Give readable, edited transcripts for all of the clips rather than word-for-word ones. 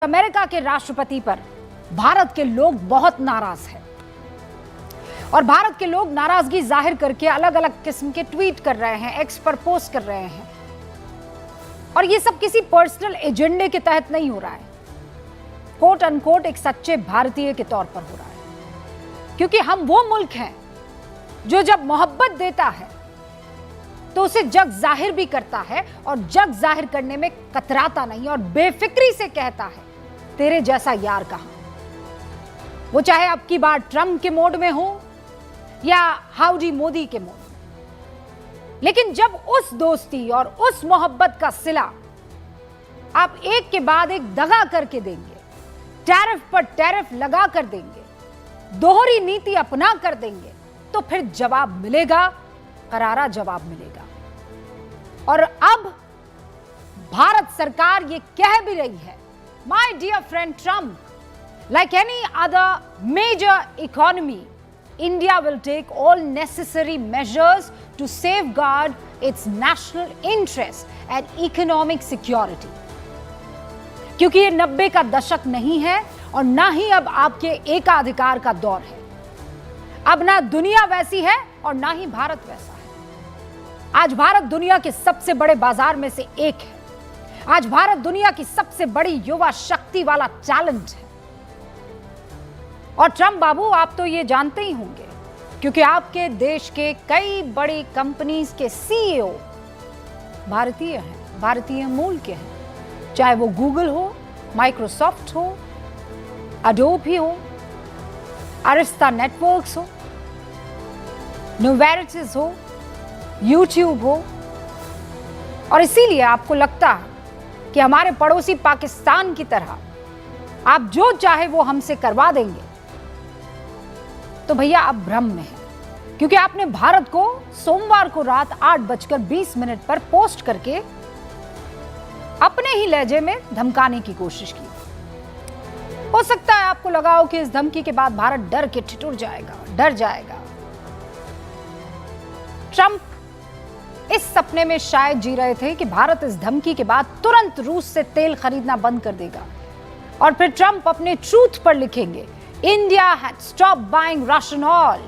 America के राष्ट्रपति पर भारत के लोग बहुत नाराज हैं और भारत के लोग नाराजगी जाहिर करके अलग अलग किस्म के ट्वीट कर रहे हैं, एक्स पर पोस्ट कर रहे हैं। और ये सब किसी पर्सनल एजेंडे के तहत नहीं हो रहा है, कोट अनकोट एक सच्चे भारतीय के तौर पर हो रहा है। क्योंकि हम वो मुल्क हैं जो जब मोहब्बत देता है तो उसे जग जाहिर भी करता है और जग जाहिर करने में कतराता नहीं और बेफिक्री से कहता है तेरे जैसा यार कहां। वो चाहे अब की बार ट्रंप के मोड में हो या हाउडी मोदी के मोड में, लेकिन जब उस दोस्ती और उस मोहब्बत का सिला आप एक के बाद एक दगा करके देंगे, टैरिफ पर टैरिफ लगा कर देंगे, दोहरी नीति अपना कर देंगे, तो फिर जवाब मिलेगा, करारा जवाब मिलेगा। और अब भारत सरकार ये कह भी रही है, my dear friend Trump, like any other major economy, India will take all necessary measures to safeguard its national interest and economic security. क्योंकि ये 90 का दशक नहीं है और ना ही अब आपके एकाधिकार का दौर है। अब ना दुनिया वैसी है और ना ही भारत वैसा है। आज भारत दुनिया के सबसे बड़े बाजार में से एक है। आज भारत दुनिया की सबसे बड़ी युवा शक्ति वाला टैलेंट है। और ट्रंप बाबू, आप तो ये जानते ही होंगे क्योंकि आपके देश के कई बड़ी कंपनीज के सीईओ भारतीय हैं, भारतीय मूल के हैं। चाहे वो गूगल हो, माइक्रोसॉफ्ट हो, अडोबी हो, अरिस्ता नेटवर्क्स हो, नोवेरिटिस हो, यूट्यूब हो। और इसीलिए आपको लगता है कि हमारे पड़ोसी पाकिस्तान की तरह आप जो चाहे वो हमसे करवा देंगे, तो भैया आप भ्रम में हैं। क्योंकि आपने भारत को सोमवार को रात 8:20 पर पोस्ट करके अपने ही लहजे में धमकाने की कोशिश की। हो सकता है आपको लगा हो कि इस धमकी के बाद भारत डर के ठिठुर जाएगा, डर जाएगा। ट्रंप इस सपने में शायद जी रहे थे कि भारत इस धमकी के बाद तुरंत रूस से तेल खरीदना बंद कर देगा और फिर ट्रंप अपने ट्रूथ पर लिखेंगे, India had stop buying Russian oil,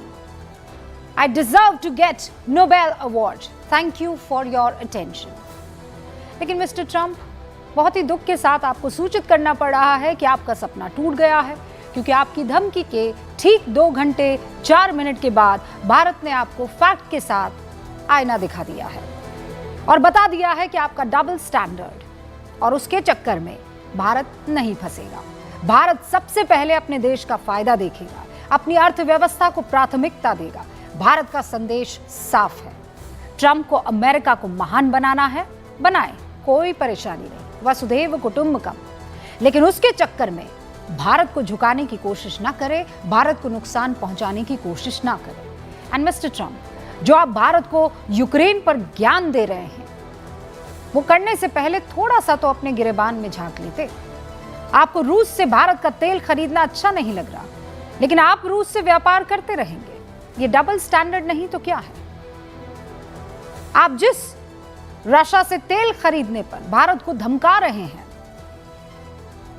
I deserve to get Nobel award, thank you for your attention. लेकिन मिस्टर ट्रंप, बहुत ही दुख के साथ आपको सूचित करना पड़ रहा है कि आपका सपना टूट गया है। क्योंकि आपकी धमकी के ठीक 2 घंटे 4 मिनट के बाद भारत ने आपको फैक्ट के साथ आईना दिखा दिया है और बता दिया है कि आपका डबल स्टैंडर्ड, और उसके चक्कर में भारत नहीं फंसेगा। भारत सबसे पहले अपने देश का फायदा देखेगा, अपनी अर्थव्यवस्था को प्राथमिकता देगा। भारत का संदेश साफ है, ट्रंप को अमेरिका को महान बनाना है, बनाए, कोई परेशानी नहीं, वसुधैव कुटुंबकम। लेकिन उसके चक्कर में भारत को झुकाने की कोशिश ना करे, भारत को नुकसान पहुंचाने की कोशिश ना करे। एंड मिस्टर ट्रंप, जो आप भारत को यूक्रेन पर ज्ञान दे रहे हैं, वो करने से पहले थोड़ा सा तो अपने गिरेबान में झांक लेते। आपको रूस से भारत का तेल खरीदना अच्छा नहीं लग रहा, लेकिन आप रूस से व्यापार करते रहेंगे। ये डबल स्टैंडर्ड नहीं तो क्या है? आप जिस रशिया से तेल खरीदने पर भारत को धमका रहे हैं,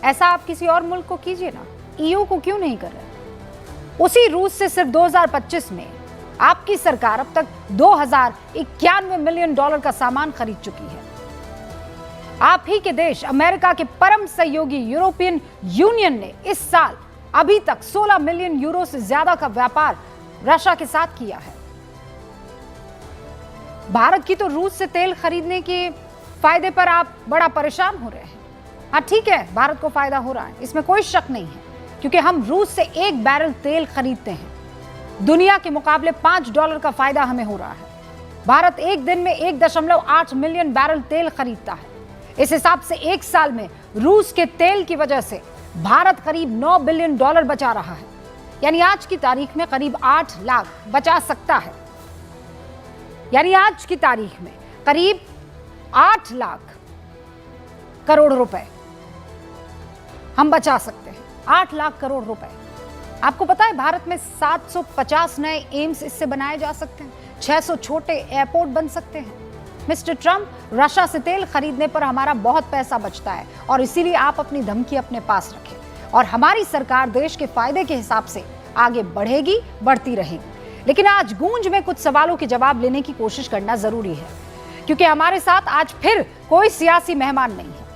ऐसा आप किसी और मुल्क को कीजिए ना। ईयू को क्यों नहीं कर रहे? उसी रूस से सिर्फ 2025 में आपकी सरकार अब तक $2091 मिलियन का सामान खरीद चुकी है। आप ही के देश अमेरिका के परम सहयोगी यूरोपियन यूनियन ने इस साल अभी तक 16 मिलियन यूरो से ज्यादा का व्यापार रशिया के साथ किया है। भारत की तो रूस से तेल खरीदने के फायदे पर आप बड़ा परेशान हो रहे हैं। हाँ ठीक है, भारत को फायदा हो रहा है, इसमें कोई शक नहीं है, क्योंकि हम रूस से 1 बैरल तेल खरीदते हैं। दुनिया के मुकाबले $5 का फायदा हमें हो रहा है। भारत एक दिन में 1.8 मिलियन बैरल तेल खरीदता है। इस हिसाब से एक साल में रूस के तेल की वजह से भारत करीब $9 बिलियन बचा रहा है। यानी आज की तारीख में करीब 8 लाख बचा सकता है। यानी आज की तारीख में करीब 8 लाख करोड़ रुपए हम बचा सकते हैं। 8 लाख करोड़ रुपए। आपको पता है भारत में 750 नए एम्स इससे बनाए जा सकते हैं, 600 छोटे एयरपोर्ट बन सकते हैं। मिस्टर ट्रम्प, रशिया से तेल खरीदने पर हमारा बहुत पैसा बचता है और इसीलिए आप अपनी धमकी अपने पास रखें और हमारी सरकार देश के फायदे के हिसाब से आगे बढ़ेगी, बढ़ती रहेगी। लेकिन आज गूंज में कुछ सवालों के जवाब लेने की कोशिश करना जरूरी है, क्योंकि हमारे साथ आज फिर कोई सियासी मेहमान नहीं है।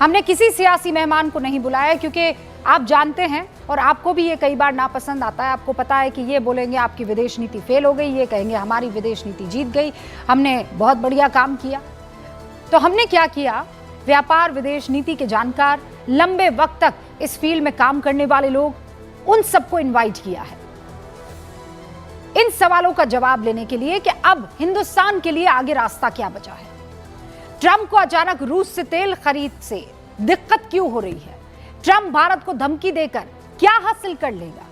हमने किसी सियासी मेहमान को नहीं बुलाया, क्योंकि आप जानते हैं और आपको भी ये कई बार नापसंद आता है। आपको पता है कि ये बोलेंगे आपकी विदेश नीति फेल हो गई, ये कहेंगे हमारी विदेश नीति जीत गई, हमने बहुत बढ़िया काम किया। तो हमने क्या किया, व्यापार विदेश नीति के जानकार, लंबे वक्त तक इस फील्ड में काम करने वाले लोग, उन सबको इनवाइट किया है इन सवालों का जवाब लेने के लिए कि अब हिंदुस्तान के लिए आगे रास्ता क्या बचा है। ट्रंप को अचानक रूस से तेल खरीद से दिक्कत क्यों हो रही है? ट्रंप भारत को धमकी देकर क्या हासिल कर लेगा?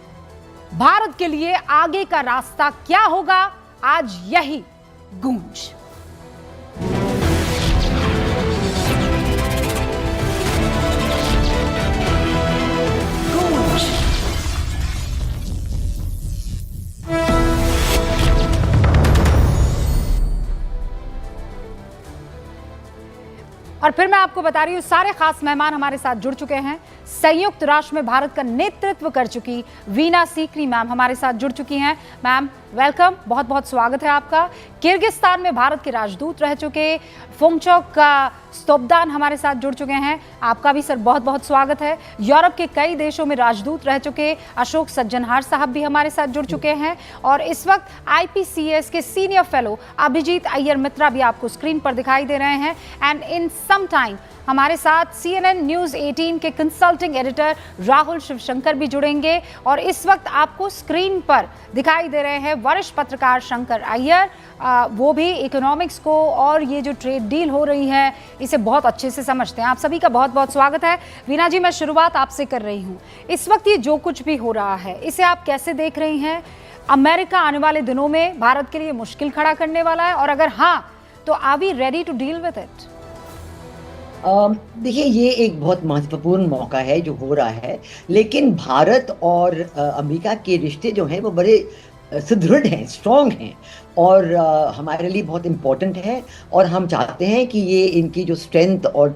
भारत के लिए आगे का रास्ता क्या होगा? आज यही गूंज। और फिर मैं आपको बता रही हूं, सारे खास मेहमान हमारे साथ जुड़ चुके हैं। संयुक्त राष्ट्र में भारत का नेतृत्व कर चुकी वीना सीकरी मैम हमारे साथ जुड़ चुकी हैं। मैम वेलकम, बहुत बहुत स्वागत है आपका। किर्गिस्तान में भारत के राजदूत रह चुके फोंगचोक का स्तोब्दान हमारे साथ जुड़ चुके हैं, आपका भी सर बहुत बहुत स्वागत है। यूरोप के कई देशों में राजदूत रह चुके अशोक सज्जनहार साहब भी हमारे साथ जुड़ चुके हैं। और इस वक्त IPCS के सीनियर फेलो अभिजीत अय्यर मित्रा भी आपको स्क्रीन पर दिखाई दे रहे हैं। एंड इन सम टाइम हमारे साथ CNN न्यूज़ 18 के कंसल्टिंग एडिटर राहुल शिवशंकर भी जुड़ेंगे। और इस वक्त आपको स्क्रीन पर दिखाई दे रहे हैं वरिष्ठ पत्रकार शंकर अय्यर, वो भी इकोनॉमिक्स को और ये जो ट्रेड डील हो रही है इसे बहुत अच्छे से समझते हैं। आप सभी का बहुत बहुत स्वागत है। वीना जी, मैं शुरुआत आपसे कर रही हूँ। इस वक्त ये जो कुछ भी हो रहा है इसे आप कैसे देख रही हैं? अमेरिका आने वाले दिनों में भारत के लिए मुश्किल खड़ा करने वाला है, और अगर हाँ तो are we ready to deal with it? देखिए, ये एक बहुत महत्वपूर्ण मौका है जो हो रहा है, लेकिन भारत और अमेरिका के रिश्ते जो हैं वो बड़े सुदृढ़ हैं, स्ट्रॉन्ग हैं और हमारे लिए बहुत इम्पोर्टेंट है। और हम चाहते हैं कि ये इनकी जो स्ट्रेंथ और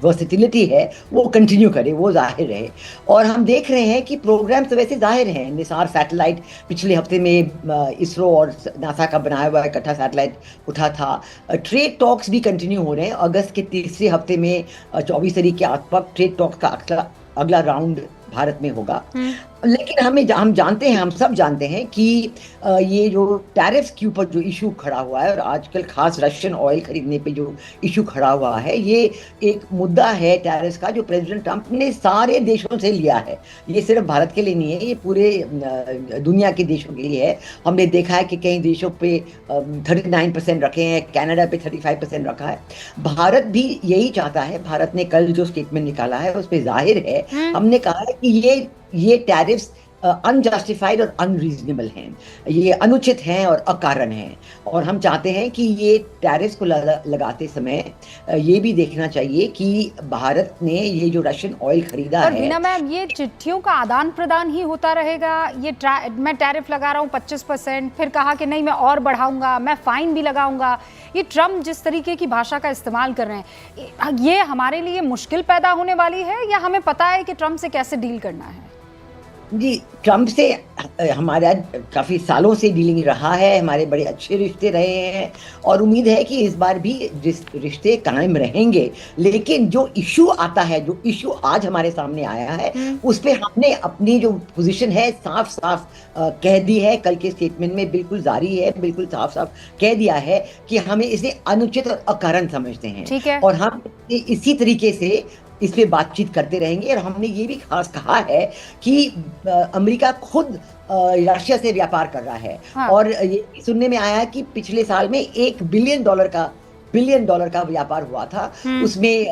वर्सेटिलिटी है वो कंटिन्यू करे, वो जाहिर रहे। और हम देख रहे हैं कि प्रोग्राम्स तो वैसे जाहिर हैं। निसार सैटेलाइट पिछले हफ्ते में इसरो और नासा का बनाया हुआ इकट्ठा सैटेलाइट उठा था। ट्रेड टॉक्स भी कंटिन्यू हो रहे हैं। अगस्त के तीसरे हफ्ते में 24 तारीख के आसपास ट्रेड टॉक्स का अगला राउंड भारत में होगा। लेकिन हम जानते हैं, हम सब जानते हैं कि ये जो टैरिफ्स के ऊपर जो इशू खड़ा हुआ है और आजकल खास रशियन ऑयल खरीदने पे जो इशू खड़ा हुआ है, ये एक मुद्दा है टैरिफ्स का जो प्रेसिडेंट ट्रंप ने सारे देशों से लिया है। ये सिर्फ भारत के लिए नहीं है, ये पूरे दुनिया के देशों के लिए है। हमने देखा है कि कई देशों पे 39% रखे हैं, कनाडा पे 35% रखा है। भारत भी यही चाहता है। भारत ने कल जो स्टेटमेंट निकाला है उस पर जाहिर है, हमने कहा है कि ये टैरिफ्स अनजस्टिफाइड और अनरीजनेबल हैं, ये अनुचित हैं और अकारण हैं। और हम चाहते हैं कि ये टैरिफ्स को लगाते समय ये भी देखना चाहिए कि भारत ने ये जो रशियन ऑयल खरीदा है। वीना मैम, ये चिट्ठियों का आदान प्रदान ही होता रहेगा? ये मैं टैरिफ लगा रहा हूँ 25%, फिर कहा कि नहीं मैं और बढ़ाऊंगा, मैं फाइन भी लगाऊंगा। ये ट्रम्प जिस तरीके की भाषा का इस्तेमाल कर रहे हैं, ये हमारे लिए मुश्किल पैदा होने वाली है या हमें पता है कि ट्रम्प से कैसे डील करना है? जी, ट्रम्प से हमारा काफ़ी सालों से डीलिंग रहा है, हमारे बड़े अच्छे रिश्ते रहे हैं और उम्मीद है कि इस बार भी रिश्ते कायम रहेंगे। लेकिन जो इशू आता है, जो इशू आज हमारे सामने आया है, उस पर हमने अपनी जो पोजीशन है साफ साफ कह दी है। कल के स्टेटमेंट में बिल्कुल जारी है, बिल्कुल साफ साफ कह दिया है कि हमें इसे अनुचित और अकारण समझते हैं। ठीक है। और हम इसी तरीके से इस पे बातचीत करते रहेंगे। और हमने ये भी खास कहा है कि अमेरिका खुद रशिया से व्यापार कर रहा है। हाँ। और ये सुनने में आया है कि पिछले साल में $1 बिलियन का व्यापार हुआ था। उसमें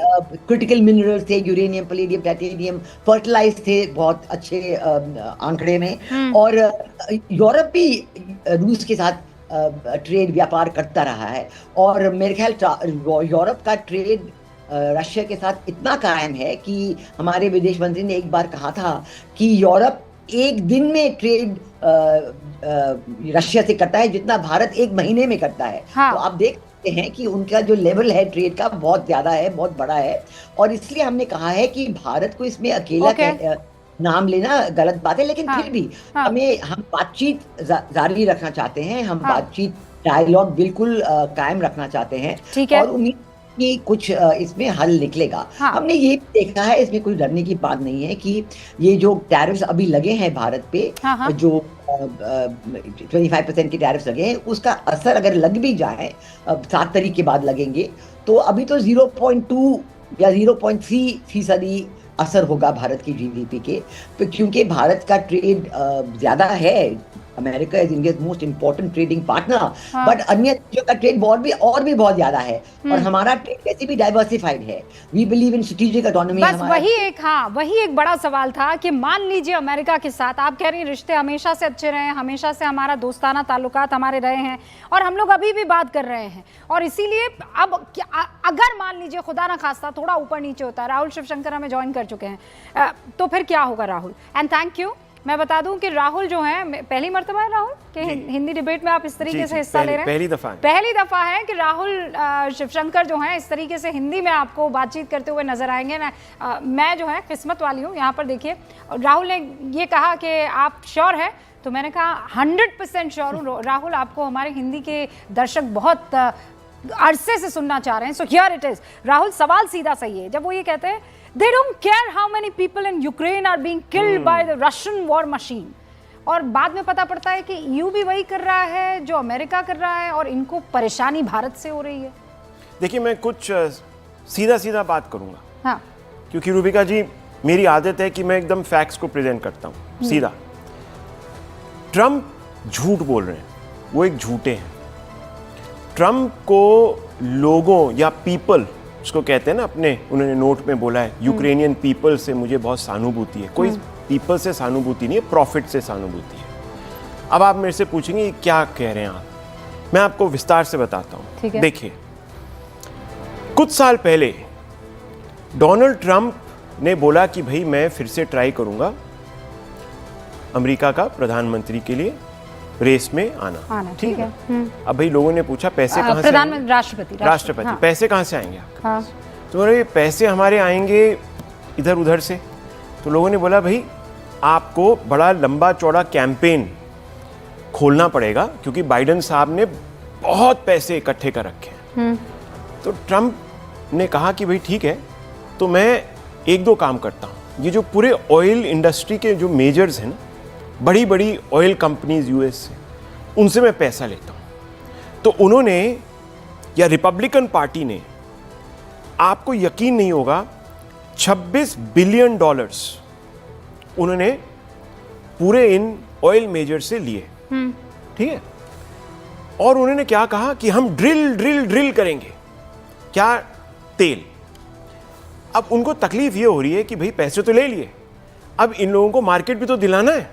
क्रिटिकल मिनरल्स थे, यूरेनियम, पैलेडियम, टाइटेनियम, फर्टिलाइज थे बहुत अच्छे आंकड़े में। और यूरोप भी रूस के साथ ट्रेड व्यापार करता रहा है। और मेरे ख्याल यूरोप का ट्रेड रशिया के साथ इतना कायम है कि हमारे विदेश मंत्री ने एक बार कहा था कि यूरोप एक दिन में ट्रेड रशिया से करता है जितना भारत एक महीने में करता है। हाँ। तो आप देख सकते हैं कि उनका जो लेवल है ट्रेड का बहुत ज्यादा है, बहुत बड़ा है, और इसलिए हमने कहा है कि भारत को इसमें अकेला नाम लेना गलत बात है, लेकिन फिर भी हम बातचीत जारी रखना चाहते हैं, हम बातचीत डायलॉग बिल्कुल कायम रखना चाहते हैं, और उम्मीद कि कुछ इसमें हल निकलेगा। हमने ये देखा है, इसमें कोई डरने की बात नहीं है कि ये जो टैरिफ्स अभी लगे हैं भारत पे, जो 25% के टैरिफ्स लगे हैं, उसका असर अगर लग भी जाए 7 तारीख के बाद लगेंगे, तो अभी तो 0.2 या 0.3% असर होगा भारत की जीडीपी के, क्योंकि भारत का ट्रेड ज्यादा है, America is India's most important trading partner, but अन्य देशों का ट्रेड और भी बहुत ज्यादा है, और हमारा ट्रेड वैसे भी डाइवर्सिफाइड है। We believe in strategic economy. बस वही एक बड़ा सवाल था कि मान लीजिए अमेरिका के साथ आप कह रही हैं रिश्ते हमेशा से अच्छे रहे हैं, हमेशा से हमारा दोस्ताना ताल्लुकात हमारे रहे हैं, और हम लोग अभी भी बात कर रहे हैं, और इसीलिए अब अगर मान लीजिए खुदा ना खास्ता थोड़ा ऊपर नीचे होता है, राहुल शिवशंकर हमें ज्वाइन कर चुके हैं, तो फिर क्या होगा राहुल? And thank you. मैं बता दूं कि राहुल जो है, पहली मर्तबा है राहुल कि हिंदी डिबेट में आप इस तरीके से हिस्सा ले रहे हैं? पहली दफा है कि राहुल शिवशंकर जो है इस तरीके से हिंदी में आपको बातचीत करते हुए नजर आएंगे ना। मैं जो है किस्मत वाली हूँ, यहाँ पर देखिए राहुल ने ये कहा कि आप श्योर है, तो मैंने कहा 100% श्योर हूँ राहुल, आपको हमारे हिंदी के दर्शक बहुत अरसे से सुनना चाह रहे हैं। So here it is. Rahul, सवाल सीधा सही है, जब वो ये कहते हैं they don't care how many people in Ukraine are being killed by the Russian war machine, और बाद में पता पड़ता है कि ईयू भी वही कर रहा है जो अमेरिका कर रहा है, और इनको परेशानी भारत से हो रही है। देखिए, मैं कुछ सीधा बात करूंगा, हाँ, क्योंकि रूबिका जी मेरी आदत है कि मैं एकदम फैक्ट्स को प्रेजेंट करता हूं सीधा। ट्रंप झूठ बोल रहे हैं, वो एक झूठे हैं। ट्रंप को लोगों या पीपल उसको कहते हैं ना, अपने उन्होंने नोट में बोला है यूक्रेनियन पीपल से मुझे बहुत सहानुभूति है। कोई पीपल से सहानुभूति नहीं है, प्रॉफिट से सहानुभूति है। अब आप मेरे से पूछेंगे क्या कह रहे हैं आप, मैं आपको विस्तार से बताता हूं। देखिए, कुछ साल पहले डोनाल्ड ट्रंप ने बोला कि भाई मैं फिर से ट्राई करूंगा अमेरिका का प्रधानमंत्री के लिए रेस में आना। ठीक है। अब भाई लोगों ने पूछा पैसे कहाँ से आएंगे? राष्ट्रपति हाँ। पैसे कहाँ से आएंगे आपके पास? तो बोले पैसे हमारे आएंगे इधर उधर से। तो लोगों ने बोला भाई आपको बड़ा लंबा चौड़ा कैंपेन खोलना पड़ेगा, क्योंकि बाइडेन साहब ने बहुत पैसे इकट्ठे कर रखे हैं। तो ट्रंप ने कहा कि भाई ठीक है, तो मैं एक दो काम करता हूँ, ये जो पूरे ऑयल इंडस्ट्री के जो मेजर्स हैं ना, बड़ी बड़ी ऑयल कंपनीज यूएस से, उनसे मैं पैसा लेता हूं। तो उन्होंने, या रिपब्लिकन पार्टी ने, आपको यकीन नहीं होगा, $26 बिलियन उन्होंने पूरे इन ऑयल मेजर से लिए। ठीक है। और उन्होंने क्या कहा कि हम ड्रिल करेंगे क्या? तेल। अब उनको तकलीफ ये हो रही है कि भाई पैसे तो ले लिए, अब इन लोगों को मार्केट भी तो दिलाना है।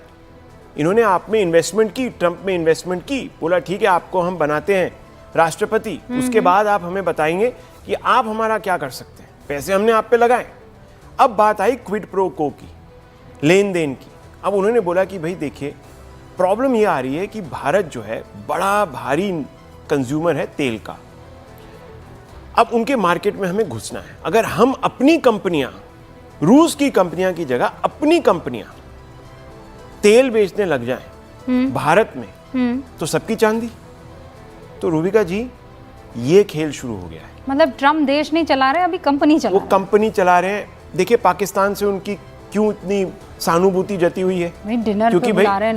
इन्होंने आप में इन्वेस्टमेंट की, ट्रंप में इन्वेस्टमेंट की, बोला ठीक है आपको हम बनाते हैं राष्ट्रपति, उसके बाद आप हमें बताएंगे कि आप हमारा क्या कर सकते हैं, पैसे हमने आप पे लगाए। अब बात आई क्विड प्रो को की, लेन देन की। अब उन्होंने बोला कि भाई देखिए प्रॉब्लम ये आ रही है कि भारत जो है बड़ा भारी कंज्यूमर है तेल का, अब उनके मार्केट में हमें घुसना है। अगर हम अपनी कंपनियां, रूस की कंपनियां की जगह अपनी कंपनियां तेल बेचने लग जाएं भारत में, तो सबकी चांदी। तो रूबिका जी ये खेल शुरू हो गया है। मतलब ट्रम्प देश नहीं चला रहे, अभी कंपनी चला रहे हैं। वो कंपनी चला रहे हैं। देखिए पाकिस्तान से उनकी क्यों इतनी सहानुभूति जती हुई है?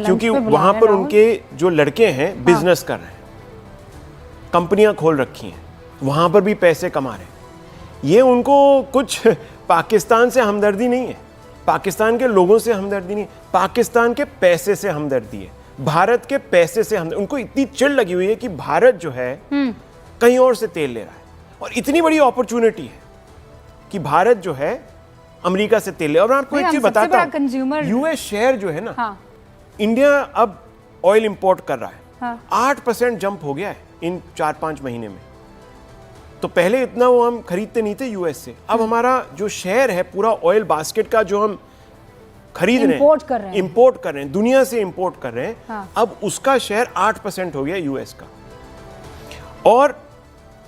क्योंकि वहां पर उनके जो लड़के हैं बिजनेस कर रहे हैं, कंपनियां खोल रखी हैं, वहां पर भी पैसे कमा रहे हैं। ये उनको कुछ पाकिस्तान से हमदर्दी नहीं है, पाकिस्तान के लोगों से हमदर्दी नहीं, पाकिस्तान के पैसे से हमदर्दी है, भारत के पैसे से हमदर्दी। उनको इतनी चिढ़ लगी हुई है कि भारत जो है कहीं और से तेल ले रहा है, और इतनी बड़ी अपॉर्चुनिटी है कि भारत जो है अमेरिका से तेल ले। और मैं आपको एक चीज बताता हूं, यूएस शेयर जो है ना, हाँ। इंडिया अब ऑयल इंपोर्ट कर रहा है, हाँ। 8% जंप हो गया है इन 4-5 महीने में। तो पहले इतना वो हम खरीदते नहीं थे यूएस से, अब हमारा जो शेयर है पूरा ऑयल बास्केट का जो हम खरीद रहे हैं, इंपोर्ट कर रहे हैं, दुनिया से इंपोर्ट कर रहे हैं, हाँ। अब उसका शेयर 8% हो गया यूएस का। और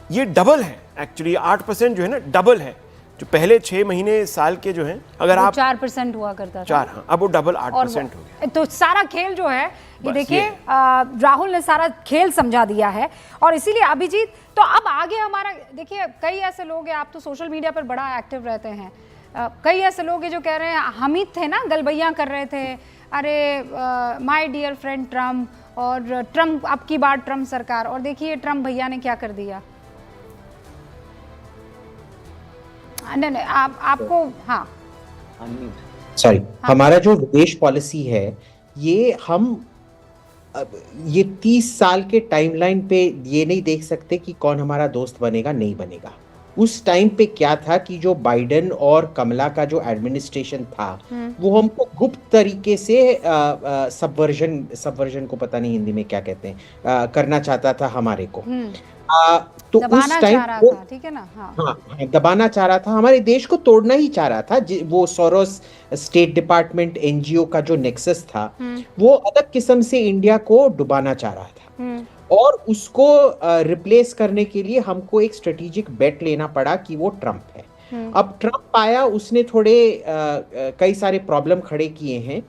ये डबल है एक्चुअली, 8% जो है ना डबल है। जो पहले 6 महीने साल के जो हैं, अगर आप 4% हुआ करता था, 4, हाँ, अब वो डबल 8% हो गया। तो सारा खेल जो है ये बस देखिए ये राहुल ने सारा खेल समझा दिया है। और इसीलिए अभिजीत, तो अब आगे हमारा देखिए, कई ऐसे लोग हैं, आप तो सोशल मीडिया पर बड़ा एक्टिव रहते हैं, कई ऐसे लोग हैं जो कह रहे हैं, हम ही थे ना गलबैया कर रहे थे, अरे माय डियर फ्रेंड ट्रम्प, और ट्रम्प अब की बार ट्रम्प सरकार, और देखिए ट्रम्प भैया ने क्या कर दिया। नहीं नहीं, आपको, हाँ सॉरी, हमारा जो विदेश पॉलिसी है, ये हम ये 30 साल के टाइमलाइन पे ये नहीं देख सकते कि कौन हमारा दोस्त बनेगा नहीं बनेगा। उस टाइम पे क्या था कि जो बाइडेन और कमला का जो एडमिनिस्ट्रेशन था, वो हमको गुप्त तरीके से सबवर्जन को पता नहीं हिंदी में क्या कहते हैं, करना चाहता था हमारे को। तो उस टाइम वो, ठीक है ना, हाँ, दबाना चाह रहा था, हमारे देश को तोड़ना ही चाह रहा था। वो सोरोस स्टेट डिपार्टमेंट एनजीओ का जो नेक्सस था, वो अलग किस्म से इंडिया को डुबाना चाह रहा था, और उसको रिप्लेस करने के लिए हमको एक स्ट्रेटेजिक बेट लेना पड़ा कि वो ट्रम्प है। अब ट्रम्प आया, उसने थोड़े कई सारे प्रॉब्लम खड़े किए हैं।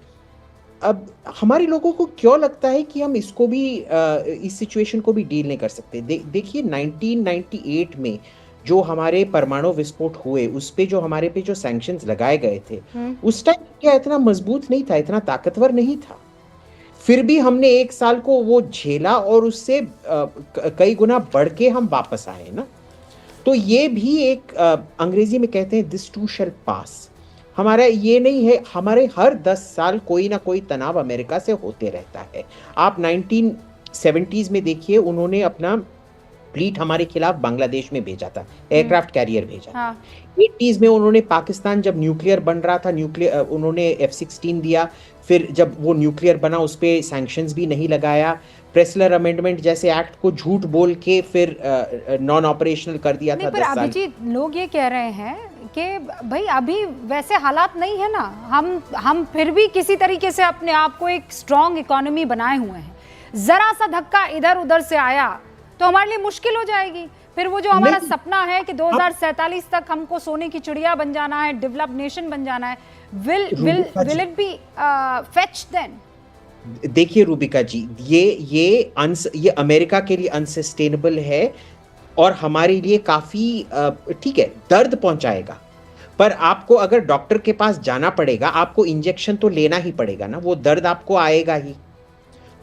अब हमारे लोगों को क्यों लगता है कि हम इसको भी इस सिचुएशन को भी डील नहीं कर सकते? देखिए 1998 में जो हमारे परमाणु विस्फोट हुए, उस पे जो हमारे पे जो सैंक्शंस लगाए गए थे, उस टाइम क्या इतना मजबूत नहीं था, इतना ताकतवर नहीं था। फिर भी हमने 1 साल को वो झेला, और उससे कई गुना बढ़ के हम वापस आए ना। तो ये भी एक अंग्रेजी में कहते हैं दिस टू शैल पास। हमारा ये नहीं है, हमारे हर 10 साल कोई ना कोई तनाव अमेरिका से होते रहता है। आप 1970s में देखिए, उन्होंने अपना फ्लीट हमारे खिलाफ बांग्लादेश में भेजा था, एयरक्राफ्ट कैरियर भेजा था। 80s में उन्होंने पाकिस्तान जब न्यूक्लियर बन रहा था, उन्होंने F-16 दिया। फिर जब वो न्यूक्लियर बना, उस पर सैंक्शंस भी नहीं लगाया। प्रेसलर अमेंडमेंट जैसे एक्ट को झूठ बोल के फिर नॉन ऑपरेशनल कर दिया था 10 साल। अभिजीत, लोग ये कह रहे हैं कि भाई अभी वैसे हालात नहीं है ना, हम फिर भी किसी तरीके से अपने आप को एक स्ट्रॉन्ग इकोनॉमी बनाए हुए हैं। जरा सा धक्का इधर उधर से आया तो हमारे लिए मुश्किल हो जाएगी। फिर वो जो हमारा सपना है कि 2047 तक हमको सोने की चिड़िया बन जाना है, डेवलप नेशन बन जाना है, will it be fetched then? देखिए रूबिका जी, ये अमेरिका के लिए अनसस्टेनेबल है, और हमारे लिए काफी ठीक है, दर्द पहुंचाएगा। पर आपको अगर डॉक्टर के पास जाना पड़ेगा, आपको इंजेक्शन तो लेना ही पड़ेगा ना, वो दर्द आपको आएगा ही।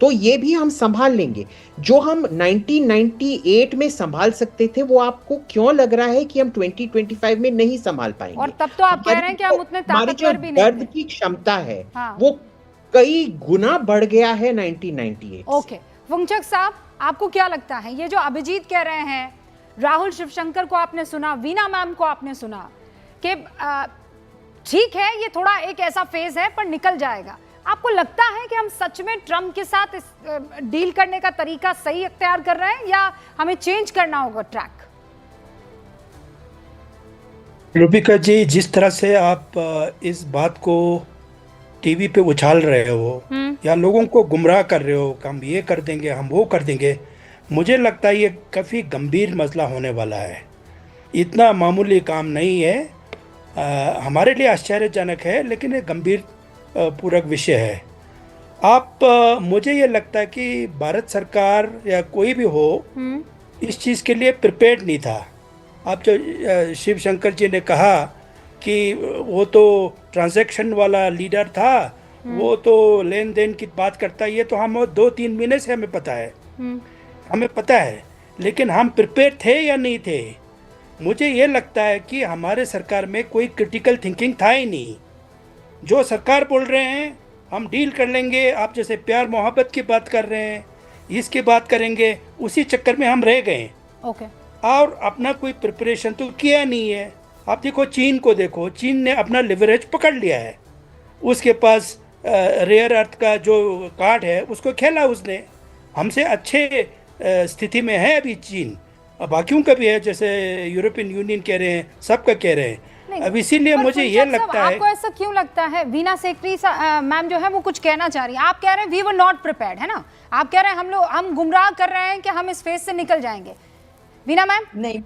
तो ये भी हम संभाल लेंगे। जो हम 1998 में संभाल सकते थे, वो आपको क्यों लग रहा है कि हम 2025 में नहीं संभाल पाएंगे? और तब तो आप कह रहे हैं कि हम उतने ताकतवर भी नहीं दर्द की क्षमता है, वो कई गुना बढ़ गया है 1998। ओके, फुंगचक साहब, आपको क्या लगता है, ये जो अभिजीत कह रहे हैं, राहुल शिवशंकर को आपने सुना, वीना मैम को आपने सुना कि ठीक है ये थोड़ा एक ऐसा फेज है पर निकल जाएगा, आपको लगता है कि हम सच में ट्रम्प के साथ डील करने का तरीका सही इख्तियार कर रहे हैं, या हमें चेंज करना होगा ट्रैक? रूबिका जी, जिस तरह से आप इस बात को टीवी पे उछाल रहे हो या लोगों को गुमराह कर रहे हो कि हम ये कर देंगे, हम वो कर देंगे, मुझे लगता है ये काफ़ी गंभीर मसला होने वाला है। इतना मामूली काम नहीं है। हमारे लिए आश्चर्यजनक है, लेकिन ये गंभीर पूरक विषय है। मुझे ये लगता है कि भारत सरकार या कोई भी हो इस चीज़ के लिए प्रिपेयर्ड नहीं था। आप जो शिव शंकर जी ने कहा कि वो तो ट्रांजैक्शन वाला लीडर था, वो तो लेन देन की बात करता है, ये तो हम 2-3 महीने से हमें पता है, हमें पता है, लेकिन हम प्रिपेयर थे या नहीं थे? मुझे ये लगता है कि हमारे सरकार में कोई क्रिटिकल थिंकिंग था ही नहीं। जो सरकार बोल रहे हैं हम डील कर लेंगे, आप जैसे प्यार मोहब्बत की बात कर रहे हैं, इसकी बात करेंगे, उसी चक्कर में हम रह गए। ओके। और अपना कोई प्रिपरेशन तो किया नहीं है। आप देखो चीन को, देखो चीन ने अपना लिवरेज पकड़ लिया है, उसके पास रेयर अर्थ का जो कार्ड है उसको खेला उसने। हमसे अच्छे स्थिति में है अभी चीन, बाकियों का भी है, जैसे यूरोपियन यूनियन कह रहे हैं, सबका कह रहे हैं। अब इसीलिए मुझे ये लगता है, आपको ऐसा क्यों लगता है? वीना सेक्रेटरी मैम जो है वो कुछ कहना चाह रही है, आप कह रहे हैं वी वर नॉट प्रिपेयर्ड, है ना? आप कह रहे हैं हम गुमराह कर रहे हैं कि हम इस फेज से निकल जाएंगे। वीना मैम?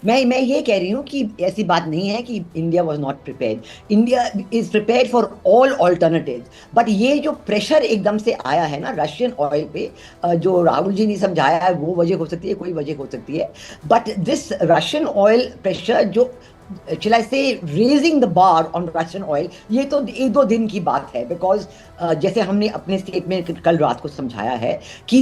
नहीं, मैं ये कह रही हूँ कि ऐसी बात नहीं है कि India was not prepared. India is prepared for all alternatives, but ये जो प्रेशर एकदम से आया है ना रशियन ऑयल पे, जो राहुल जी ने समझाया है, वो वजह हो सकती है, कोई वजह हो सकती है, but this Russian oil pressure जो shall I say raising the bar on Russian oil, ये तो एक दो दिन की बात है, बिकॉज जैसे हमने अपने स्टेट में कल रात को समझाया है कि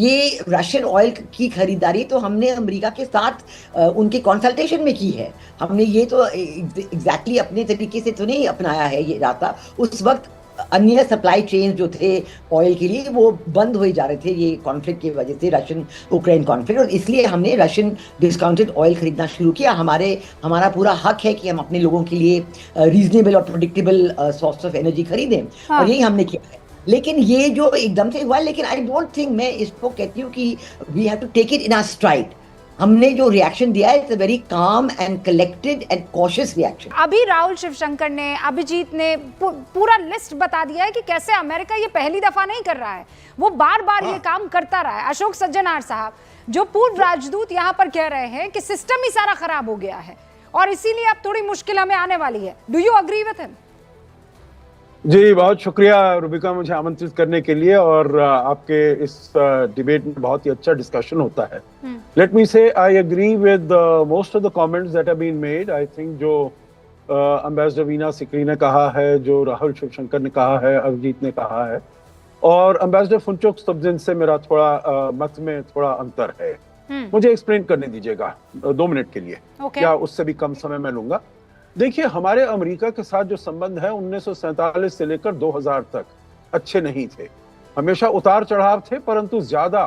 ये रशियन ऑयल की खरीदारी तो हमने अमेरिका के साथ उनके कंसल्टेशन में की है। हमने ये तो एग्जैक्टली अपने तरीके से तो नहीं अपनाया है ये रास्ता। उस वक्त अन्य सप्लाई चेन जो थे ऑयल के लिए वो बंद हुए जा रहे थे ये कॉन्फ्लिक्ट की वजह से, रशियन यूक्रेन कॉन्फ्लिक्ट, और इसलिए हमने रशियन डिस्काउंटेड ऑयल खरीदना शुरू किया। हमारा पूरा हक है कि हम अपने लोगों के लिए रीजनेबल और प्रेडिक्टेबल सोर्स ऑफ एनर्जी खरीदें, और यही हमने किया है। लेकिन ये जो एकदम से हुआ, लेकिन आई डोंट थिंक, मैं इसको कहती हूँ कि we have to take it in our stride. हमने जो रिएक्शन दिया है, it's a very calm and collected and cautious reaction. अभी राहुल शिवशंकर ने, अभिजीत ने पूरा लिस्ट बता दिया है कि कैसे अमेरिका ये पहली दफा नहीं कर रहा है, वो बार बार ये काम करता रहा है। अशोक सज्जनार साहब, जो पूर्व राजदूत, यहाँ पर कह रहे हैं कि सिस्टम ही सारा खराब हो गया है और इसीलिए अब थोड़ी मुश्किल हमें आने वाली है। Do you agree with him? जी, बहुत शुक्रिया रूबिका मुझे आमंत्रित करने के लिए, और आपके इस डिबेट में बहुत ही अच्छा डिस्कशन होता है। Let me say I agree with most of the comments that have been made. I think जो एम्बेसडर वीना सिकरी ने कहा है, जो राहुल शिवशंकर ने कहा है, अभिजीत ने कहा है, और एम्बेसडर फुनचुक सब्जिन से मेरा थोड़ा मत में थोड़ा अंतर है। मुझे एक्सप्लेन करने दीजिएगा 2 मिनट के लिए, क्या उससे भी कम समय मैं लूंगा। देखिए, हमारे अमेरिका के साथ जो संबंध है 1947 से लेकर 2000 तक अच्छे नहीं थे। हमेशा उतार चढ़ाव थे, परंतु ज्यादा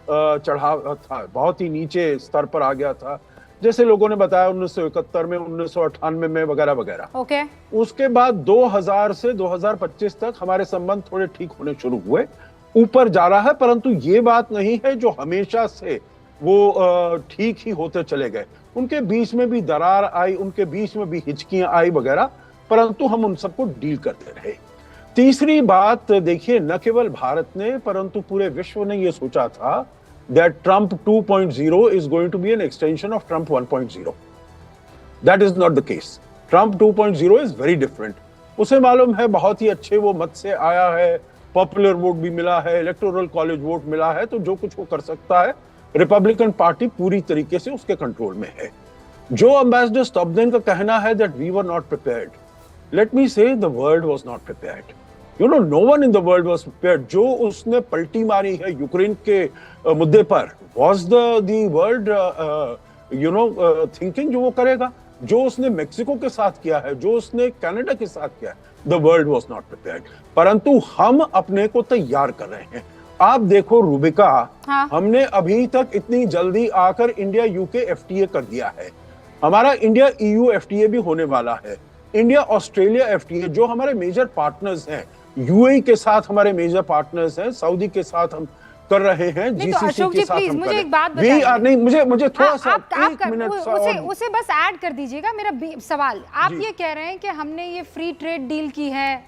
चढ़ाव था, बहुत ही नीचे स्तर पर आ गया था, जैसे लोगों ने बताया 1971 में, 1998 में, वगैरह वगैरह। उसके बाद 2000 से 2025 तक हमारे संबंध थोड़े ठीक होने शुरू हुए, ऊपर जा रहा है, परंतु ये बात नहीं है जो हमेशा से वो ठीक ही होते चले गए। उनके बीच में भी दरार आई, उनके बीच में भी हिचकियां आई वगैरह, परंतु हम उन सबको डील करते रहे। तीसरी बात देखिए, न केवल भारत ने परंतु पूरे विश्व ने यह सोचा था that Trump 2.0 is going to be an extension of Trump 1.0। That is not the case. Trump 2.0 is very different. उसे मालूम है, बहुत ही अच्छे वो मत से आया है, पॉपुलर वोट भी मिला है, इलेक्टोरल कॉलेज वोट मिला है, तो जो कुछ वो कर सकता है, रिपब्लिकन पार्टी पूरी तरीके से उसके कंट्रोल में है। जो एम्बेसडर स्टब्देन का कहना है that we were not prepared, let me say the world was not prepared. You know, no one in the world was prepared. जो उसने पलटी मारी है यूक्रेन के मुद्दे पर, was the world you know thinking जो वो करेगा? जो उसने मेक्सिको के साथ किया है, जो उसने कनाडा के साथ किया है, the world was not prepared. परंतु हम अपने को तैयार कर रहे हैं। आप देखो रूबिका, हमने अभी तक इतनी जल्दी आकर इंडिया यूके एफटीए कर दिया है। हमारा इंडिया ईयू एफटीए भी होने वाला है। इंडिया ऑस्ट्रेलिया एफटीए, जो हमारे मेजर पार्टनर्स हैं, यूएई के साथ हमारे मेजर पार्टनर्स हैं, सऊदी के साथ हम कर रहे हैं, जीसीसी के साथ हम कर रहे हैं। मुझे एक बात बताइए। नहीं, मुझे थोड़ा सा एक मिनट उसे बस ऐड कर दीजिएगा। मेरा सवाल, आप ये कह रहे हैं कि हमने ये फ्री ट्रेड डील की है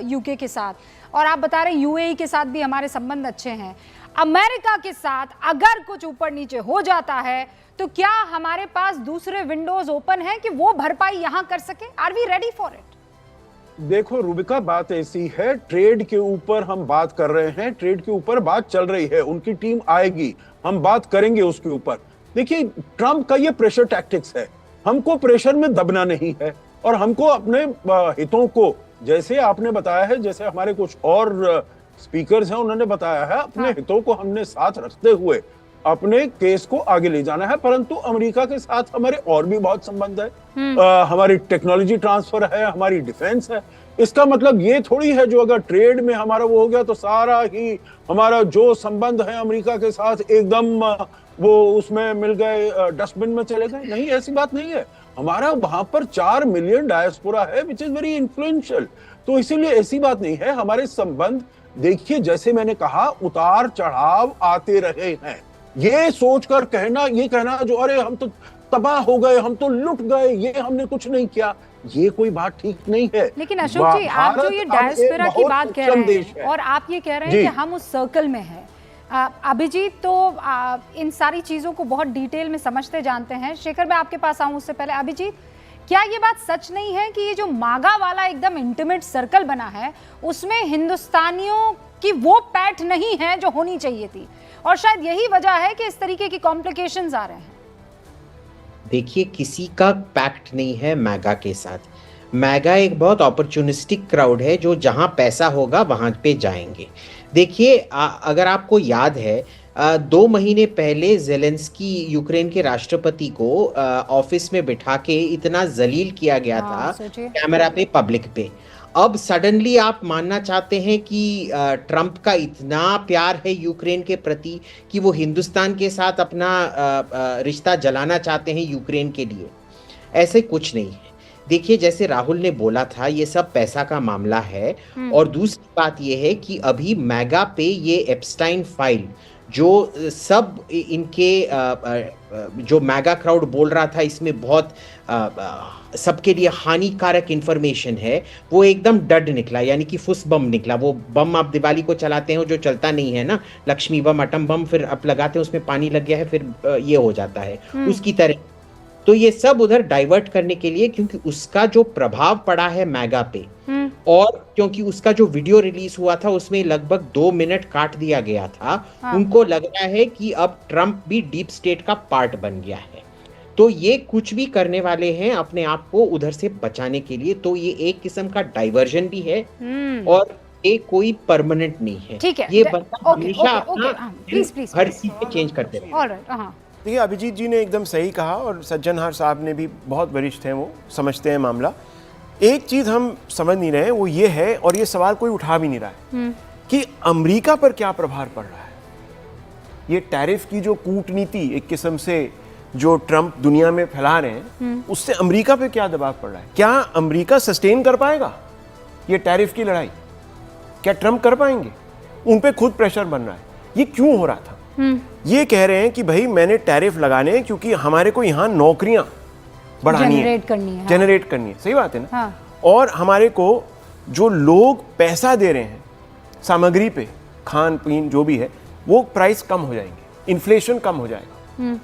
यूके के साथ, और आप बता रहे हैं यूएई के साथ भी हमारे संबंध अच्छे हैं। अमेरिका के साथ अगर कुछ ऊपर नीचे हो जाता है तो क्या हमारे पास दूसरे विंडोज ओपन है कि वो भरपाई यहां कर सके? Are we ready for it? देखो रूबिका, बात ऐसी है, ट्रेड के ऊपर हम बात कर रहे हैं, ट्रेड के ऊपर बात चल रही है, उनकी टीम आएगी, हम बात करेंगे उसके ऊपर। देखिए, ट्रंप का ये प्रेशर टैक्टिक्स है, हमको प्रेशर में दबना नहीं है, और हमको अपने हितों को, जैसे आपने बताया है, जैसे हमारे कुछ और स्पीकर्स हैं उन्होंने बताया है, अपने हितों को हमने साथ रखते हुए अपने केस को आगे ले जाना है। परंतु अमेरिका के साथ हमारे और भी बहुत संबंध है, हमारी टेक्नोलॉजी ट्रांसफर है, हमारी डिफेंस है। इसका मतलब ये थोड़ी है जो अगर ट्रेड में हमारा वो हो गया तो सारा ही हमारा जो संबंध है अमेरिका के साथ एकदम वो उसमें मिल गए, डस्टबिन में चले गए। नहीं, ऐसी बात नहीं है। हमारा वहां पर 4 मिलियन डायस्पोरा है, विच इज वेरी इन्फ्लुएंशियल। तो इसीलिए ऐसी बात नहीं है। हमारे संबंध देखिए, जैसे मैंने कहा, उतार चढ़ाव आते रहे हैं। ये सोचकर कहना, ये कहना जो अरे हम तो तबाह हो गए, हम तो लुट गए, ये हमने कुछ नहीं किया, ये कोई बात ठीक नहीं है। लेकिन अशोक जी, आप जो ये डायस्पोरा की बात कह रहे हैं और आप ये कह रहे हैं कि हम उस सर्कल में हैं, अभिजीत, तो इन सारी चीज़ों को बहुत डिटेल में समझते जानते हैं। शेखर, मैं आपके पास आऊँ उससे पहले, अभिजीत, क्या ये बात सच नहीं है कि ये जो मागा वाला एकदम इंटीमेट सर्कल बना है उसमें हिंदुस्तानियों की वो पैठ नहीं है जो होनी चाहिए थी, और शायद यही वजह है कि इस तरीके की कॉम्प्लिकेशंस आ रहे हैं? देखिए, किसी का पैक्ट नहीं है मैगा के साथ। मैगा एक बहुत अपॉर्चुनिस्टिक क्राउड है जो जहां पैसा होगा वहां पे जाएंगे। देखिए, अगर आपको याद है, 2 महीने पहले जेलेंस्की यूक्रेन के राष्ट्रपति को ऑफिस में बिठा के इतना जलील किया गया था कैमरा पे, पब्लिक पे। अब सडनली आप मानना चाहते हैं कि ट्रंप का इतना प्यार है यूक्रेन के प्रति कि वो हिंदुस्तान के साथ अपना रिश्ता जलाना चाहते हैं यूक्रेन के लिए। ऐसे कुछ नहीं है। देखिए, जैसे राहुल ने बोला था, ये सब पैसा का मामला है। और दूसरी बात ये है कि अभी मैगा पे ये एप्स्टाइन फाइल जो सब इनके जो मैगा क्राउड बोल रहा था इसमें बहुत सबके लिए हानिकारक इंफॉर्मेशन है, वो एकदम डड निकला, यानी कि फुस बम निकला। वो बम आप दिवाली को चलाते हो जो चलता नहीं है ना, लक्ष्मी बम, अटम बम, फिर आप लगाते हैं उसमें पानी लग गया है, फिर ये हो जाता है, उसकी तरह। तो ये सब उधर डाइवर्ट करने के लिए, क्योंकि उसका जो प्रभाव पड़ा है मैगा पे, और क्योंकि उसका जो वीडियो रिलीज हुआ था उसमें लगभग 2 मिनट काट दिया गया था, उनको लग रहा है कि अब ट्रंप भी डीप स्टेट का पार्ट बन गया है। तो ये कुछ भी करने वाले हैं अपने आप को उधर से बचाने के लिए। तो ये एक किस्म का डाइवर्जन भी है और ये कोई परमानेंट नहीं है। ठीक है, ये बंदा हमेशा अपना हर चीज पे चेंज करते रहे। देखिए, अभिजीत जी ने एकदम सही कहा, और सज्जनहार साहब ने भी, बहुत वरिष्ठ हैं, वो समझते हैं मामला। एक चीज हम समझ नहीं रहे हैं, वो ये है, और ये सवाल कोई उठा भी नहीं रहा है, कि अमेरिका पर क्या प्रभाव पड़ रहा है। ये टैरिफ की जो कूटनीति एक किस्म से जो ट्रंप दुनिया में फैला रहे हैं, उससे अमेरिका पे क्या दबाव पड़ रहा है? क्या अमेरिका सस्टेन कर पाएगा ये टैरिफ की लड़ाई? क्या ट्रंप कर पाएंगे? उन पे खुद प्रेशर बन रहा है। ये क्यों हो रहा था? ये कह रहे हैं कि भाई मैंने टैरिफ लगाने हैं क्योंकि हमारे को यहाँ नौकरियां बढ़ानी है, जनरेट करनी है। सही बात है ना? हाँ। और हमारे को जो लोग पैसा दे रहे हैं सामग्री पे, खान पीन जो भी है, वो प्राइस कम हो जाएंगे, इन्फ्लेशन कम हो जाएगा।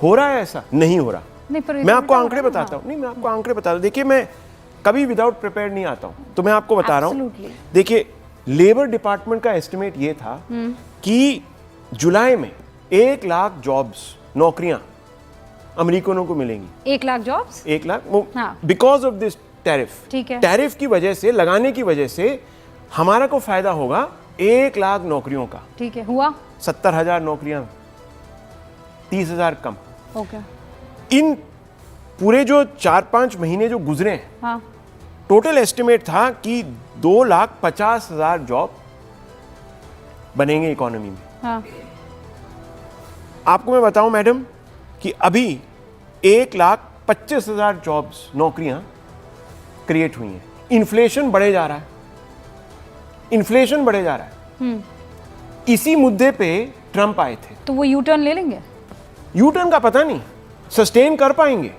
हो रहा है ऐसा? नहीं हो रहा। मैं आपको आंकड़े बताता हूँ। नहीं, मैं आपको आंकड़े बताता हूँ। देखिए, मैं कभी विदाउट प्रिपेयर नहीं आता हूँ, तो मैं आपको बता रहा हूँ। देखिए, लेबर डिपार्टमेंट का एस्टिमेट ये था कि जुलाई में 1 लाख जॉब्स, नौकरियां अमेरिकनों को मिलेंगी। 1 lakh jobs? 1 lakh, because of this tariff. ठीक है। टैरिफ की वजह से, लगाने की वजह से हमारा को फायदा होगा 1 लाख नौकरियों का। ठीक है, हुआ 70,000 नौकरियां, 30,000 कम। ओके। इन पूरे जो 4-5 महीने जो गुजरे हैं, हाँ, टोटल एस्टिमेट था कि 2,50,000 जॉब बनेंगे इकोनॉमी में। हाँ। आपको मैं बताऊं मैडम कि अभी 1,25,000 जॉब्स, नौकरियां क्रिएट हुई हैं। इन्फ्लेशन बढ़े जा रहा है, इन्फ्लेशन बढ़े जा रहा है। इसी मुद्दे पे ट्रंप आए थे। तो वो यू टर्न ले लेंगे? यू टर्न का पता नहीं, सस्टेन कर पाएंगे,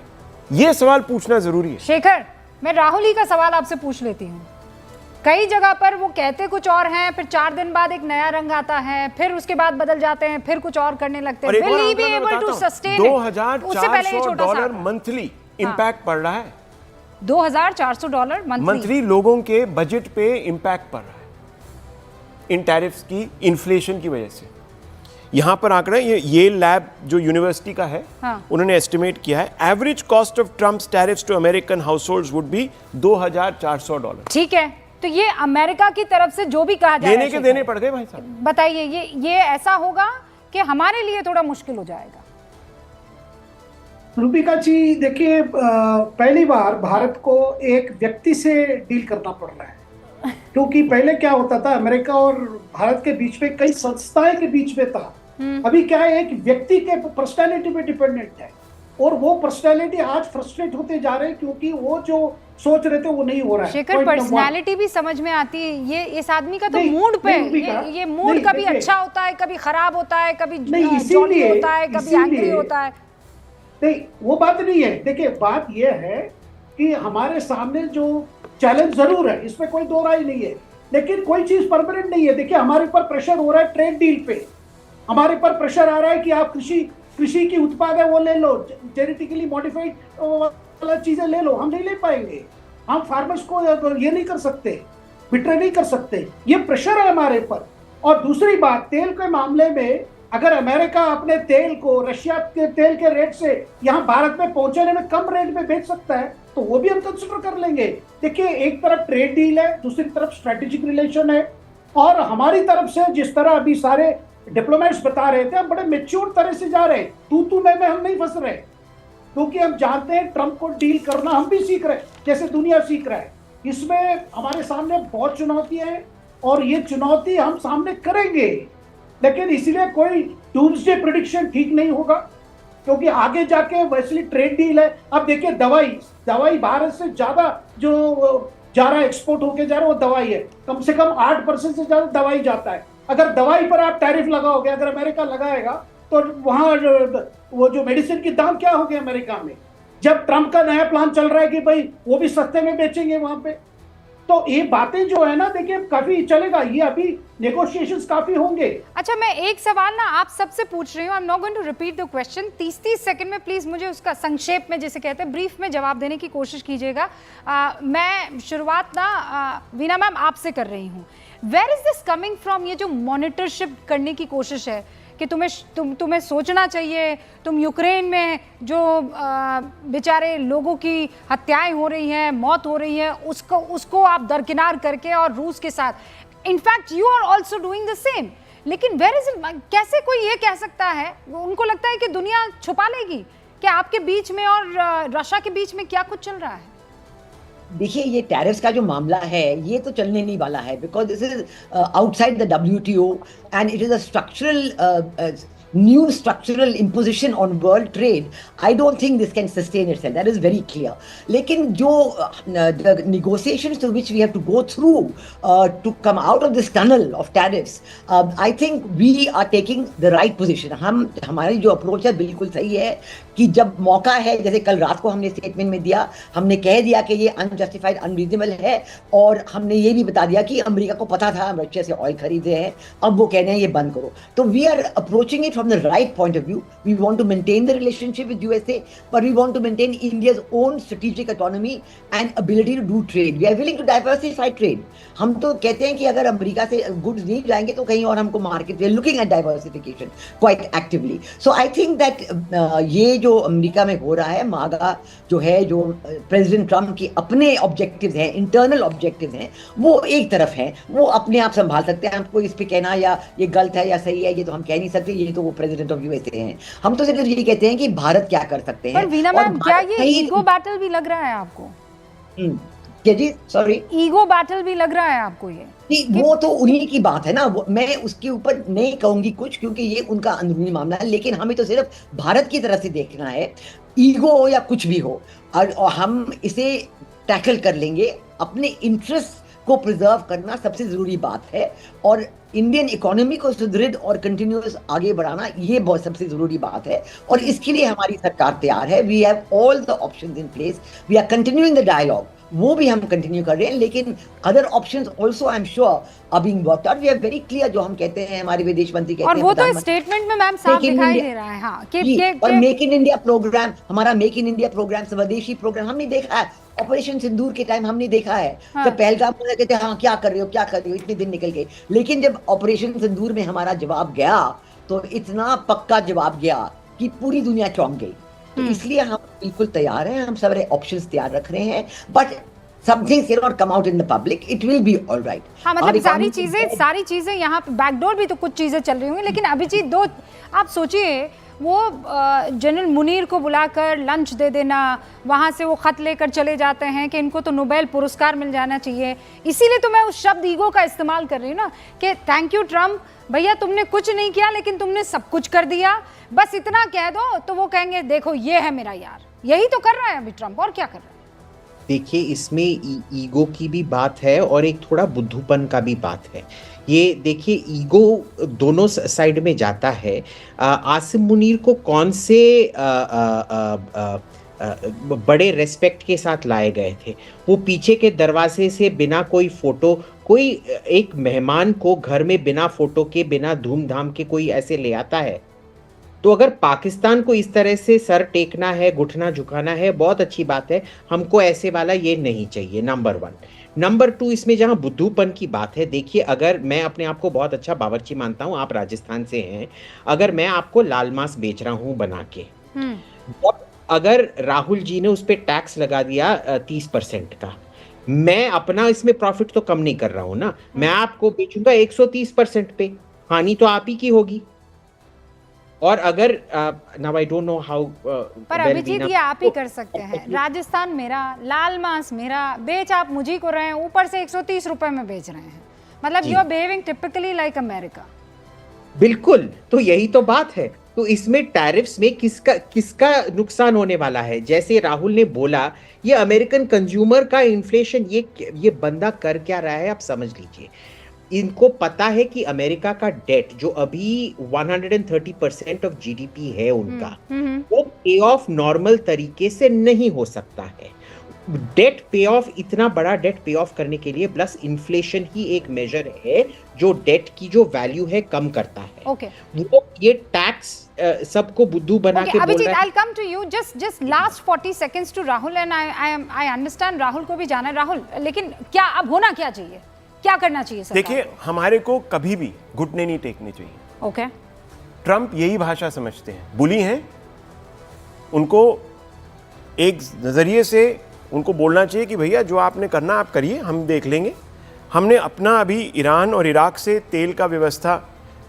ये सवाल पूछना जरूरी है। शेखर, मैं राहुल ही का सवाल आपसे पूछ लेती हूँ। कई जगह पर वो कहते कुछ और हैं, फिर 4 दिन बाद एक नया रंग आता है, फिर उसके बाद बदल जाते हैं, फिर कुछ और करने लगते हैं। Will he be able to sustain it? $2,400 monthly impact पड़ रहा है। $2,400 मंथली लोगों के बजट पे इम्पैक्ट पड़ रहा है इन टैरिफ्स की, इन्फ्लेशन की वजह से। यहां पर आंकड़ा, ये लैब जो यूनिवर्सिटी का है, उन्होंने एस्टिमेट किया है, average cost of Trump's tariffs to American households would be $2,400। ठीक है, तो ये अमेरिका की तरफ से जो भी कहा जा रहा है, लेने के देने पड़ गए भाई साहब। बताइए, ये ऐसा होगा कि हमारे लिए थोड़ा मुश्किल हो जाएगा? रूबिका जी, देखिए, पहली बार भारत को एक व्यक्ति से डील करना पड़ रहा है, क्योंकि पहले क्या होता था, अमेरिका और भारत के बीच में कई संस्थाएं के बीच में था। अभी क्या है, एक व्यक्ति के पर्सनालिटी पे डिपेंडेंट है, और वो पर्सनालिटी आज फ्रस्ट्रेट होते जा रहे हैं क्योंकि वो जो सोच रहे थे वो नहीं हो रहा है। शेखर, पर्सनालिटी भी समझ में आती है, ये इस आदमी का तो मूड पे, ये मूड कभी अच्छा होता है, कभी खराब होता है, कभी जॉली होता है, कभी एंग्री होता है। नहीं, वो बात नहीं है। देखिए, बात ये है कि हमारे सामने जो चैलेंज जरूर है, इसमें कोई दो राय नहीं है, लेकिन कोई चीज परमानेंट नहीं है। देखिए, हमारे ऊपर प्रेशर हो रहा है ट्रेड डील पे, हमारे पर प्रेशर आ रहा है कि आप कृषि की उत्पाद है वो ले लो, जेनेटिकली मॉडिफाइड वाला चीजें ले लो, हम नहीं ले पाएंगे, हम फार्मर्स को ये नहीं कर सकते, बिट्रे नहीं कर सकते, ये प्रेशर है हमारे पर। और दूसरी बात, तेल के मामले में अगर अमेरिका अपने तेल को रशिया के तेल के रेट से यहाँ भारत में पहुंचाने में कम रेट में बेच सकता है तो वो भी हम कंसिडर कर लेंगे। देखिए, एक तरफ ट्रेड डील है, दूसरी तरफ स्ट्रेटेजिक रिलेशन है, और हमारी तरफ से जिस तरह अभी सारे डिप्लोमेट्स बता रहे थे, हम बड़े मेच्योर तरह से जा रहे हैं, तू मैं हम नहीं फंस रहे, क्योंकि हम जानते हैं ट्रंप को डील करना हम भी सीख रहे हैं जैसे दुनिया सीख रहा है। इसमें हमारे सामने बहुत चुनौतियां हैं और ये चुनौती हम सामने करेंगे, लेकिन इसीलिए कोई डूम्सडे प्रेडिक्शन ठीक नहीं होगा, क्योंकि आगे जाके वैसे ट्रेड डील है। अब देखिए, दवाई भारत से ज्यादा जो जा रहा है, एक्सपोर्ट होके जा रहा है, वो दवाई है, कम से कम 8% से ज्यादा दवाई जाता है। अगर दवाई पर आप टैरिफ लगाओगे, अगर अमेरिका लगाएगा, तो वहां वो जो मेडिसिन की दाम क्या होगी अमेरिका में, जब ट्रंप का नया प्लान चल रहा है कि भाई वो भी सस्ते में बेचेंगे वहां पे। तो ये बातें जो है ना, देखिए काफी चलेगा, ये अभी नेगोशिएशंस काफी होंगे। अच्छा, मैं एक सवाल ना आप सबसे पूछ रही हूँ, I am not going to repeat the question. 30 second में प्लीज मुझे उसका संक्षेप में, जिसे कहते हैं ब्रीफ में, जवाब देने की कोशिश कीजिएगा। मैं शुरुआत ना वीना मैम आपसे कर रही हूँ। Where is this coming from? ये जो मॉनिटरशिप करने की कोशिश है कि तुम्हें सोचना चाहिए, तुम यूक्रेन में जो बेचारे लोगों की हत्याएं हो रही हैं, मौत हो रही है, उसको आप दरकिनार करके, और रूस के साथ in fact you are also doing the same. लेकिन वेयर इज इट? कैसे कोई ये कह सकता है, उनको लगता है कि दुनिया छुपा लेगी कि आपके बीच में और रशिया के बीच में क्या कुछ चल रहा है? देखिए, ये टैरिफ्स का जो मामला है ये तो चलने नहीं वाला है, because this is outside the WTO and it is a structural new structural imposition on world trade. I don't think this can sustain itself. That is very clear. लेकिन जो the negotiations to which we have to go through to come out of this tunnel of tariffs, I think we are taking the right position. हमारी जो approach है बिल्कुल सही है कि जब मौका है, जैसे कल रात को हमने स्टेटमेंट में दिया, हमने कह दिया कि ये अनजस्टिफाइड अनरीजनेबल है, और हमने ये भी बता दिया कि अमेरिका को पता था हम रशिया से ऑयल खरीदे हैं, अब वो कह रहे हैं ये बंद करो। तो we are approaching it from the right point of view. We want to maintain the relationship with USA, but we want to maintain India's own strategic autonomy and ability to do trade. We are willing to diversify trade. हम तो कहते हैं कि अगर America से goods नहीं जाएंगे तो कहीं और हमको market, we are looking at diversification quite actively. So I think that ये जो अमेरिका में हो रहा है, मागा जो है, जो प्रेसिडेंट ट्रम्प की अपने ऑब्जेक्टिव्स हैं, इंटरनल ऑब्जेक्टिव्स हैं, वो एक तरफ हैं, वो अपने आप संभाल सकते हैं। हमको इस पे कहना या ये गलत है या सही है, ये तो हम कह नहीं सकते, ये तो वो प्रेसिडेंट ऑफ यूएसए हैं। हम तो सिर्फ यही कहते हैं कि भारत क्या कर सकते हैं। पर वीना मैम, क्या ये ईगो बैटल भी लग रहा है आपको? क्या जी? सॉरी, ईगो बैटल भी लग रहा है आपको ये? वो तो उन्हीं की बात है ना, मैं उसके ऊपर नहीं कहूंगी कुछ, क्योंकि ये उनका अंदरूनी मामला है। लेकिन हमें तो सिर्फ भारत की तरफ से देखना है, ईगो हो या कुछ भी हो, और हम इसे टैकल कर लेंगे। अपने इंटरेस्ट को प्रिजर्व करना सबसे जरूरी बात है, और इंडियन इकोनॉमी को सुदृढ़ और कंटिन्यूअस आगे बढ़ाना, ये बहुत सबसे जरूरी बात है, और इसके लिए हमारी सरकार तैयार है। We have all the options in place, we are continuing the dialogue, वो भी हम कंटिन्यू कर रहे हैं, लेकिन other options also I am sure are being worked out. We are very clear, जो हम कहते हैं, हमारे विदेश मंत्री कहते हैं, और वो तो स्टेटमेंट में मैम साफ दिखाई दे रहा है। हाँ, और मेक इन इंडिया प्रोग्राम, हमारा मेक इन इंडिया प्रोग्राम, स्वदेशी प्रोग्राम हमने देखा है। ऑपरेशन सिंदूर के टाइम हमने देखा है, जब पहलगाम में कहते हैं हाँ क्या कर रहे हो, इतने दिन निकल गए, लेकिन जब ऑपरेशन सिंदूर में हमारा जवाब गया तो इतना पक्का जवाब गया कि पूरी दुनिया चौंक गई। तो इसलिए हम बिल्कुल तैयार हैं, हम सारे ऑप्शंस तैयार रख रहे हैं, but something cannot come out in the public, it will be all right. हाँ, मतलब सारी चीजें यहाँ पे बैकडोर भी तो कुछ चीजें चल रही होंगी। लेकिन अभिजीत, दो आप सोचिए, वो जनरल मुनीर को बुलाकर लंच दे देना, वहाँ से वो खत लेकर चले जाते हैं कि इनको तो नोबेल पुरस्कार मिल जाना चाहिए। इसीलिए तो मैं उस शब्द ईगो का इस्तेमाल कर रही हूँ ना, कि थैंक यू ट्रम्प भैया, तुमने कुछ नहीं किया लेकिन तुमने सब कुछ कर दिया, बस इतना कह दो तो वो कहेंगे देखो ये है मेरा यार। यही तो कर रहा है अभी ट्रम्प, और क्या कर रहा है? देखिए, इसमें ईगो की भी बात है और एक थोड़ा बुद्धूपन का भी बात है। ये देखिए, ईगो दोनों साइड में जाता है। आसिम मुनीर को कौन से बड़े रेस्पेक्ट के साथ लाए गए थे। वो पीछे के दरवाजे से बिना कोई फोटो, कोई एक मेहमान को घर में बिना फोटो के, बिना धूमधाम के कोई ऐसे ले आता है? तो अगर पाकिस्तान को इस तरह से सर टेकना है, घुटना झुकाना है, बहुत अच्छी बात है, हमको ऐसे वाला ये नहीं चाहिए, नंबर 1। नंबर 2, इसमें जहां बुद्धूपन की बात है, देखिए अगर मैं अपने आप को बहुत अच्छा बावर्ची मानता हूं, आप राजस्थान से हैं, अगर मैं आपको लाल मांस बेच रहा हूं बना के, तब अगर राहुल जी ने उस पर टैक्स लगा दिया 30% का, मैं अपना इसमें प्रॉफिट तो कम नहीं कर रहा हूं ना, मैं आपको बेचूंगा 130% पे, हानि तो आप ही की होगी। और अगर now I don't know how, पर अभिजीत ये आप ही कर सकते हैं। राजस्थान मेरा, लाल मांस मेरा, बेच आप मुझी को रहे हैं, ऊपर से 130 रुपए में बेच रहे हैं, मतलब you are behaving typically like America. बिल्कुल, तो यही तो बात है। तो इसमें टैरिफ्स में किसका नुकसान होने वाला है? जैसे राहुल ने बोला, ये अमेरिकन कंज्यूमर का इन्फ्लेशन, ये बंदा कर क्या रहा है आप समझ लीजिए। इनको पता है कि अमेरिका का डेट जो अभी 130% ऑफ जीडीपी है उनका, वो पे ऑफ नॉर्मल तरीके से नहीं हो सकता है। डेट पे ऑफ, इतना बड़ा डेट पे ऑफ करने के लिए प्लस इन्फ्लेशन ही एक मेजर है जो डेट की जो वैल्यू है कम करता है। ओके, वो ये टैक्स सबको बुद्धू बना के बोल अभिजीत, रहा है। I'll come to you, just last 40 seconds to Rahul, and I understand Rahul को भी जाना है। राहुल, लेकिन क्या अब होना क्या चाहिए, क्या करना चाहिए सरकार देखिए, को? हमारे को कभी भी घुटने नहीं टेकने चाहिए। ओके, ट्रंप यही भाषा समझते हैं, बुली हैं, उनको एक नज़रिए से उनको बोलना चाहिए कि भैया जो आपने करना आप करिए, हम देख लेंगे। हमने अपना अभी ईरान और इराक से तेल का व्यवस्था,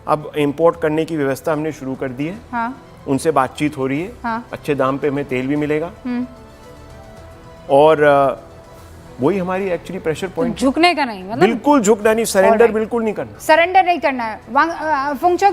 अब इंपोर्ट करने की व्यवस्था हमने शुरू कर दी है। हाँ, उनसे बातचीत हो रही है। हाँ। अच्छे दाम पे हमें तेल भी मिलेगा। और वही हमारी एक्चुअली प्रेशर पॉइंट, झुकने का नहीं, मतलब बिल्कुल झुकना नहीं, सरेंडर Alright. बिल्कुल नहीं करना। सरेंडर नहीं करना है। फुंगचो